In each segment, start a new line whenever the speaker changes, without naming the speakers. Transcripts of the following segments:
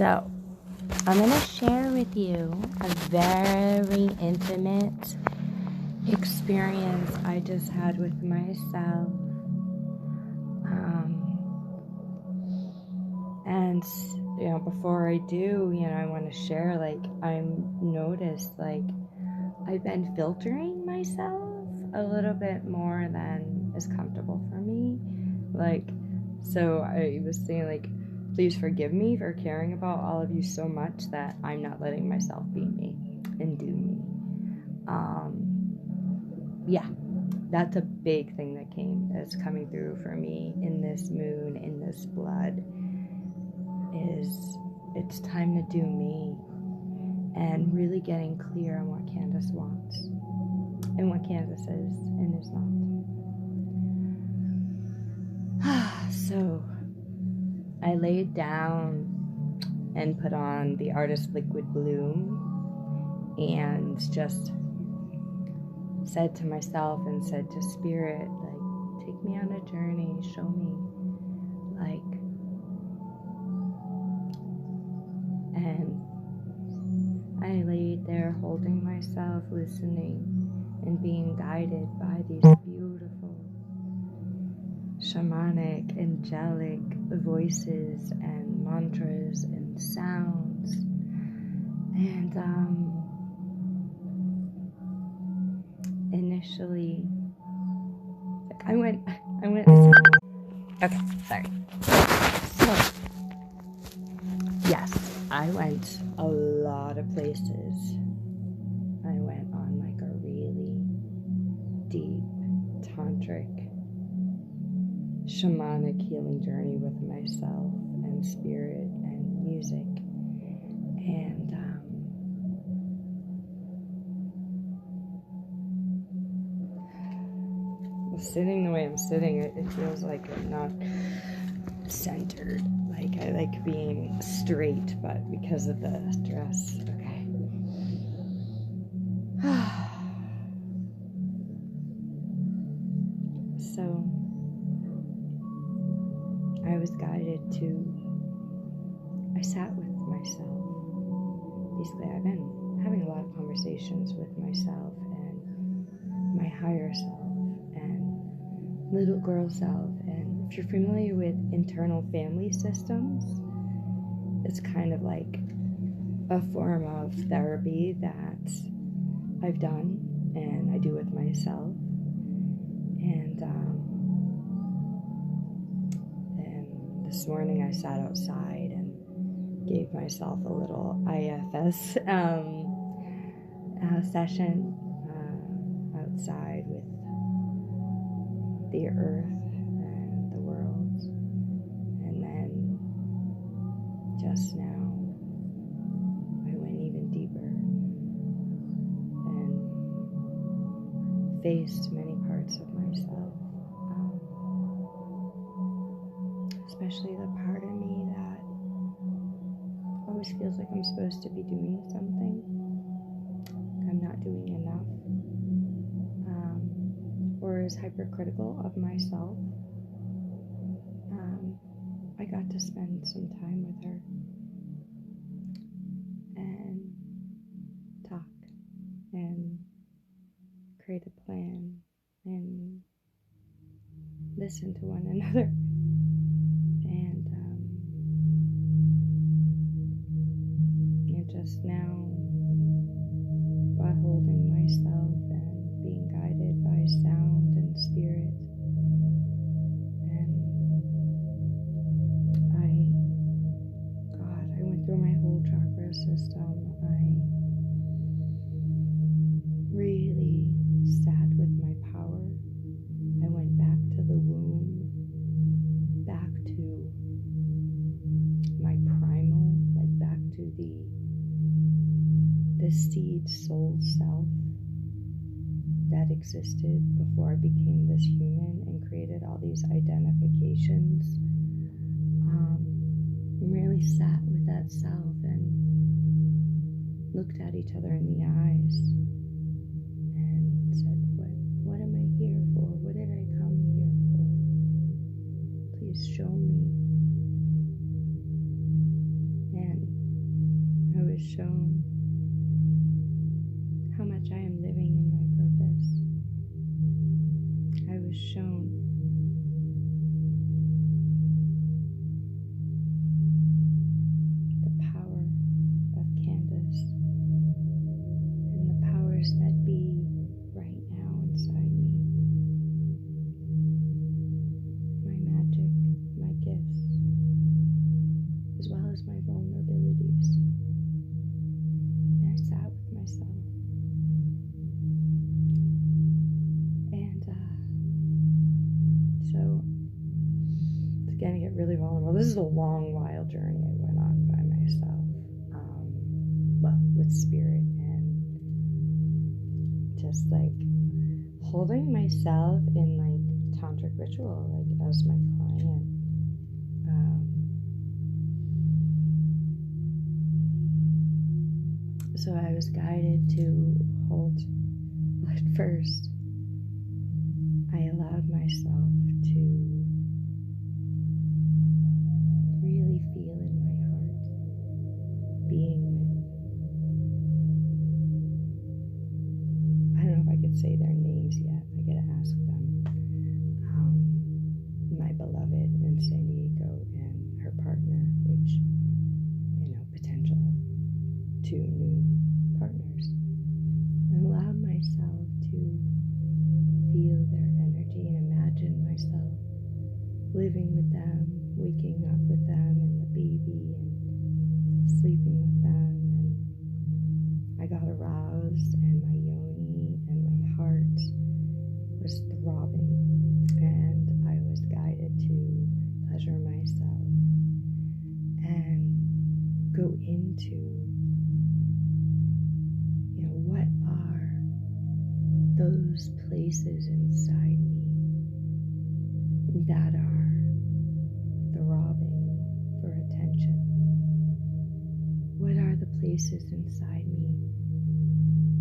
So, I'm going to share with you a very intimate experience I just had with myself. And, before I do, I want to share, I noticed, I've been filtering myself a little bit more than is comfortable for me. So I was saying, please forgive me for caring about all of you so much that I'm not letting myself be me and do me. That's a big thing that's coming through for me in this moon, in this blood, is it's time to do me and really getting clear on what Candace wants and what Candace is and is not. So I laid down and put on the Artist Liquid Bloom and just said to myself and said to Spirit, take me on a journey, show me, and I laid there holding myself, listening and being guided by these beautiful shamanic, angelic voices and mantras and sounds. And initially, I went. Okay, sorry. So, yes, I went a lot of places. I went on a really deep tantric shamanic healing journey with myself and spirit and music. And sitting the way I'm sitting, it feels like I'm not centered. I like being straight, but because of the stress. Okay. So I was guided I sat with myself. Basically, I've been having a lot of conversations with myself and my higher self and little girl self. And if you're familiar with internal family systems, it's kind of like a form of therapy that I've done and I do with myself. And this morning I sat outside and gave myself a little IFS session outside with the earth and the world. And then just now I went even deeper and faced many parts of myself, especially the part of me that always feels like I'm supposed to be doing something. I'm not doing enough, or is hypercritical of myself. I got to spend some time with her and talk and create a plan and listen to one another. And just now, by holding myself and being guided by sound and spirit, and I went through my whole chakra system. I really sat with my power. I went back to the womb, back to my primal, back to the seed soul self that existed before I became this human and created all these identifications. Really sat with that self and looked at each other in the eyes and said, what am I here for? What did I come here for? Please show me. And was shown how much I am living in my purpose. I was shown the power of Candace and the powers that be right now inside me. My magic, my gifts, as well as my vulnerabilities. And I sat with myself. And so it's going to get really vulnerable. This is a long, wild journey I went on by myself. With spirit and just like holding myself in like tantric ritual, like as my client. So I was guided to hold. At first, I allowed myself to really feel in my heart being with, I don't know if I could say their names yet, I gotta ask them, my beloved in San Diego and her partner, which, potential 2 new partners. I allowed myself to feel their energy and imagine myself living with them, waking up with them and the baby and sleeping with them. And I got aroused and my yoni and my heart was throbbing, and I was guided to pleasure myself and go into what are those places inside me that are throbbing for attention? What are the places inside me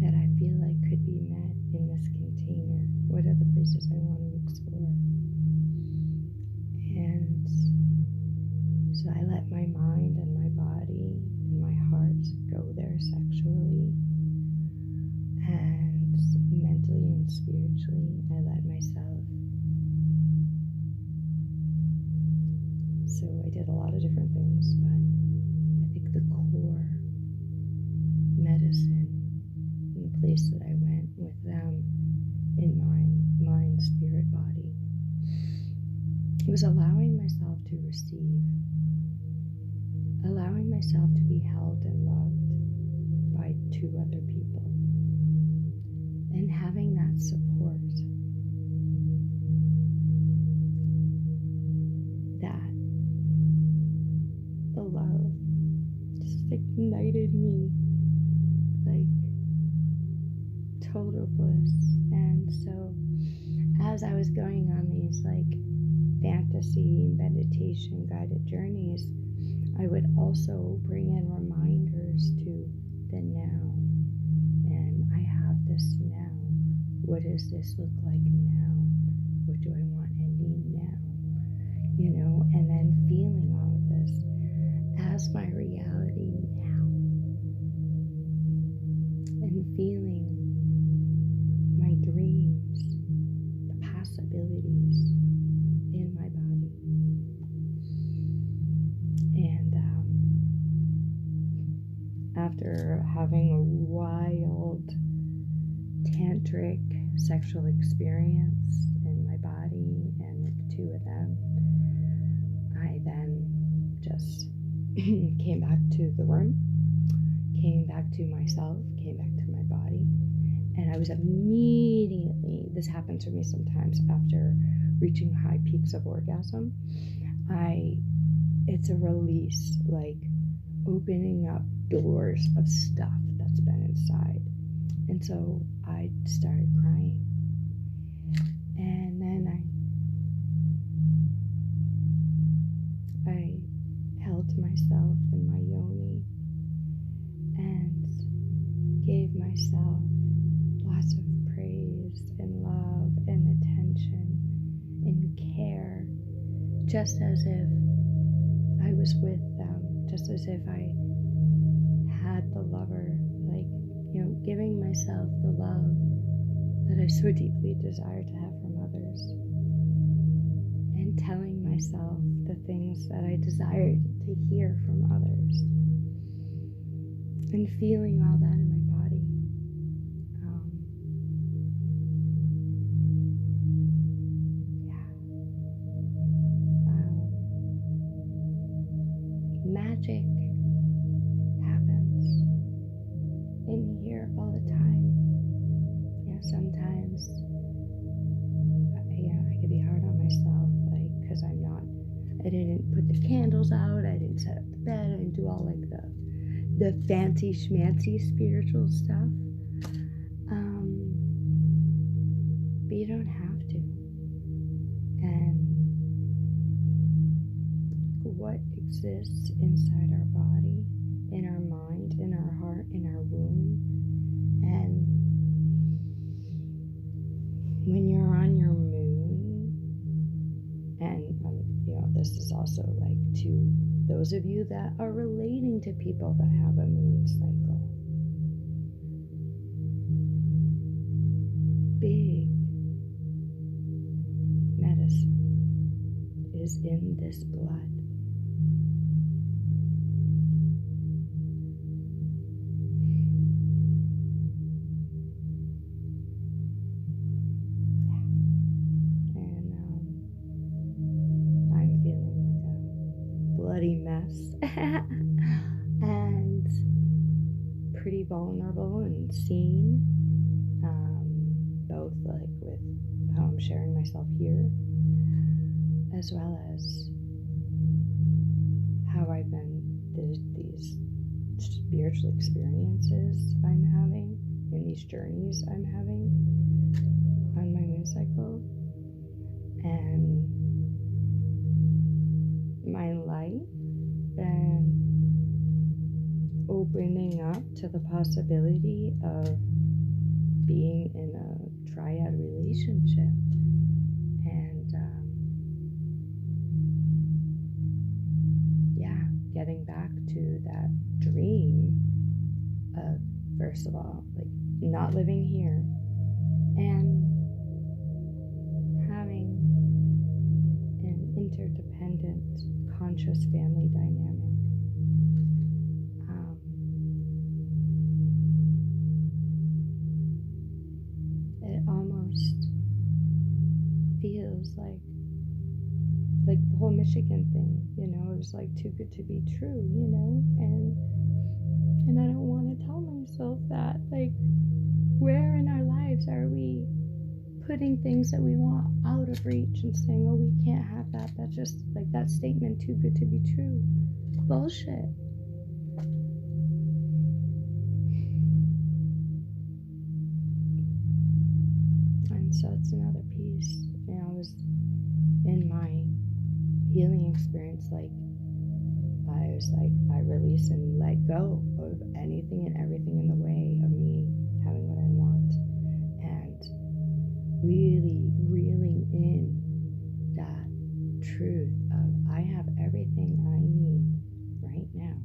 that I feel like could be met in this container? What are the places I want to explore? And so I let my mind and my body and my heart go there sexually. And mentally and spiritually, I let myself. So I did a lot of different things, but I think the core medicine and the place that I went with them in my mind, spirit, body was allowing myself to receive, allowing myself to be held and loved by 2 other people. And having that support, that the love just ignited me like total bliss. And so as I was going on these like fantasy meditation guided journeys, I would also bring in reminders to the now. And I have this now. What does this look like now? What do I want ending now? And then feeling all of this as my reality now. And feeling my dreams, the possibilities in my body. And after having a wild tantric sexual experience in my body and with 2 of them, I then just came back to the room, came back to myself, came back to my body, and I was immediately, this happens to me sometimes after reaching high peaks of orgasm, it's a release, like opening up doors of stuff that's been inside. And so I started crying. And then I held myself in my yoni and gave myself lots of praise and love and attention and care, just as if I was with them, just as if I had the lover, like, giving myself the love that I so deeply desire to have from others, and telling myself the things that I desired to hear from others, and feeling all that in my body. Magic happens in here all the time. Sometimes I could be hard on myself, like, because I didn't put the candles out, I didn't set up the bed, I didn't do all like the fancy schmancy spiritual stuff. But you don't have to. And what exists inside our body, in our mind, in our heart, in our womb, and when you're on your moon, and this is also like to those of you that are relating to people that have a moon cycle. Big medicine is in this blood. Mess and pretty vulnerable and seen, both like with how I'm sharing myself here, as well as how I've been these spiritual experiences I'm having, and these journeys I'm having on my moon cycle, and my life, and opening up to the possibility of being in a triad relationship, and getting back to that dream of, first of all, like, not living here and having an interdependent conscious family dynamic. It almost feels like the whole Michigan thing, it was like too good to be true, and I don't want to tell myself that, like, where in our lives are we putting things that we want out of reach and saying, oh, we can't have that. That's just like that statement, too good to be true. Bullshit. And so it's another piece. I was in my healing experience, I release and let go of anything and everything in the way of me having what I want, and really reeling in that truth of I have everything I need right now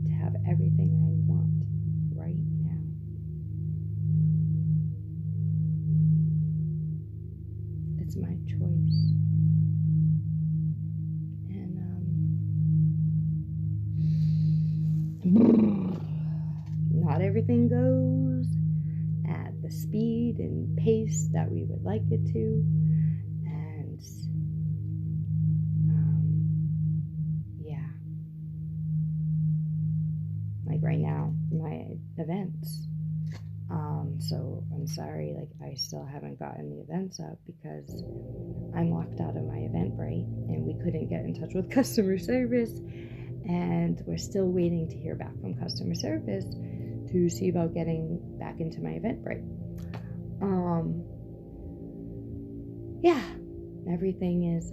to have everything I want right now. It's my choice. And not everything goes at the speed and pace that we would like it to, and like right now, my events, so I'm sorry, like, I still haven't gotten the events up because I'm locked out of my Eventbrite, and we couldn't get in touch with customer service, and we're still waiting to hear back from customer service to see about getting back into my Eventbrite. Everything is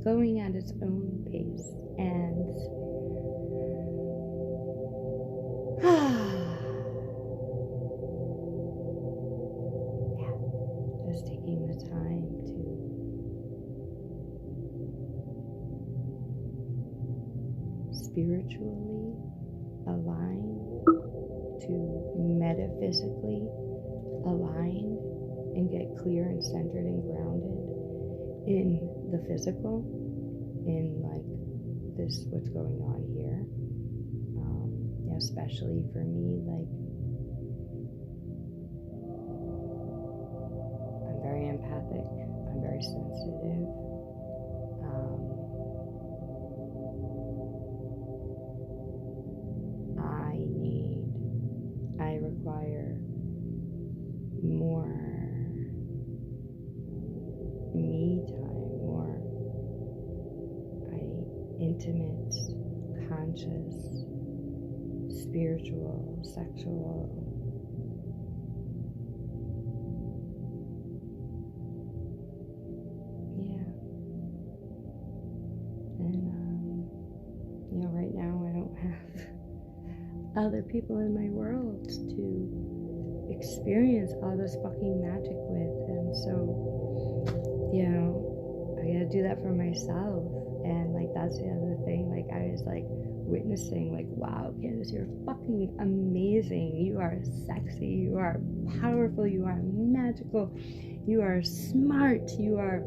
going at its own pace, and just taking the time to spiritually align, to metaphysically align and get clear and centered and grounded in the physical, in like this, what's going on here. Especially for me, like, I'm very empathic, I'm very sensitive. I require more me time, more intimate, conscious, spiritual, sexual, yeah. And right now I don't have other people in my world to experience all this fucking magic with, and so I gotta do that for myself. And like, that's the other thing, like, I was like witnessing, like, wow, Candace, you're fucking amazing, you are sexy, you are powerful, you are magical, you are smart, you are,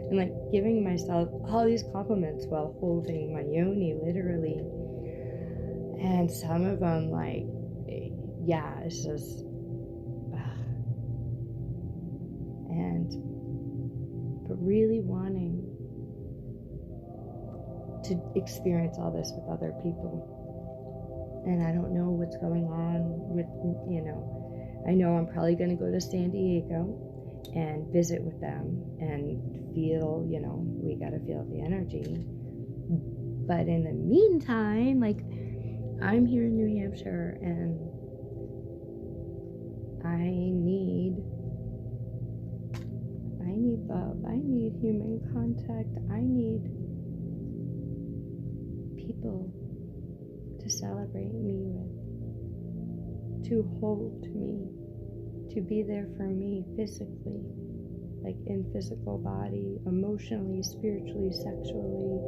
and like giving myself all these compliments while holding my yoni, literally. And some of them, like, yeah, it's just, but really wanting to experience all this with other people. And I don't know what's going on with, I know I'm probably going to go to San Diego and visit with them and feel, we got to feel the energy. But in the meantime, like, I'm here in New Hampshire, and I need love, I need human contact, I need people to celebrate me with, to hold me, to be there for me physically, like in physical body, emotionally, spiritually, sexually,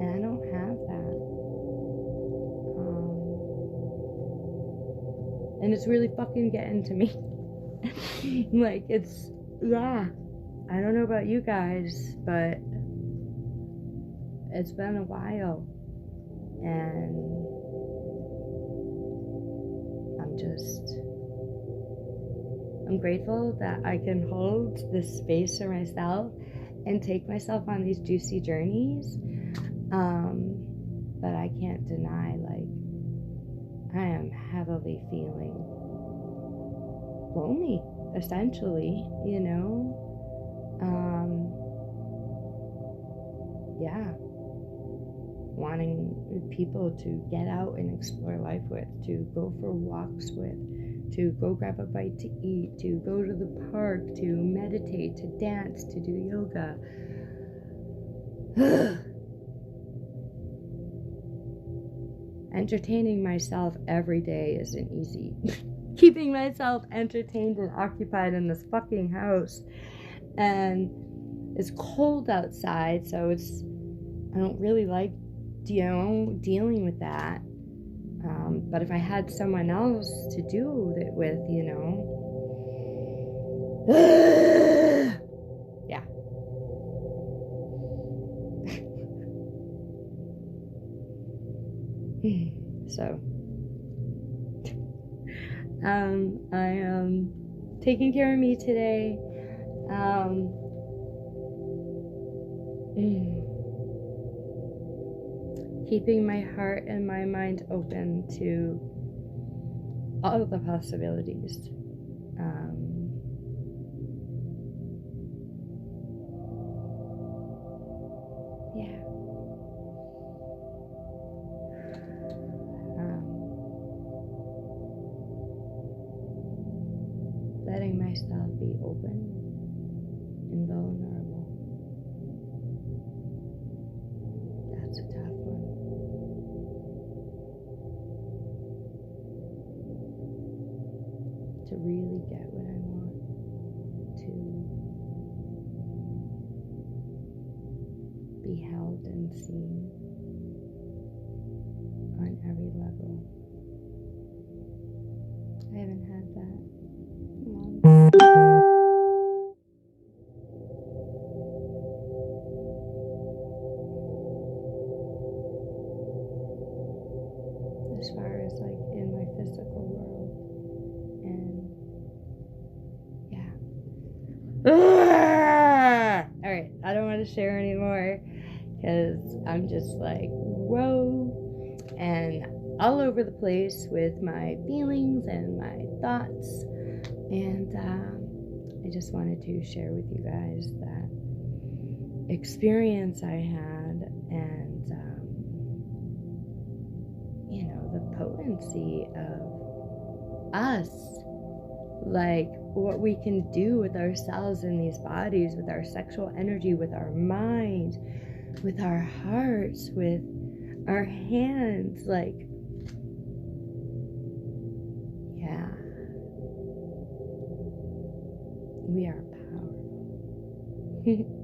and I don't have that. And it's really fucking getting to me. Like, it's, yeah, I don't know about you guys, but it's been a while, and I'm grateful that I can hold this space for myself and take myself on these juicy journeys, but I can't deny, like, I am heavily feeling lonely, essentially, yeah, wanting people to get out and explore life with, to go for walks with, to go grab a bite to eat, to go to the park, to meditate, to dance, to do yoga. Entertaining myself every day isn't easy. Keeping myself entertained and occupied in this fucking house. And it's cold outside, so I don't really like, dealing with that. But if I had someone else to do it with, yeah. So, I am taking care of me today. Keeping my heart and my mind open to all of the possibilities. Yeah. Letting myself be open and vulnerable. That's a tough one. To really get what I want, to be held and seen. level. I haven't had that in months. As far as like in my physical world. And yeah. Alright, I don't want to share anymore because I'm just like, whoa, and all over the place with my feelings and my thoughts. And I just wanted to share with you guys that experience I had, and the potency of us, like what we can do with ourselves in these bodies, with our sexual energy, with our mind, with our hearts, with our hands. Like, yeah, we are powerful.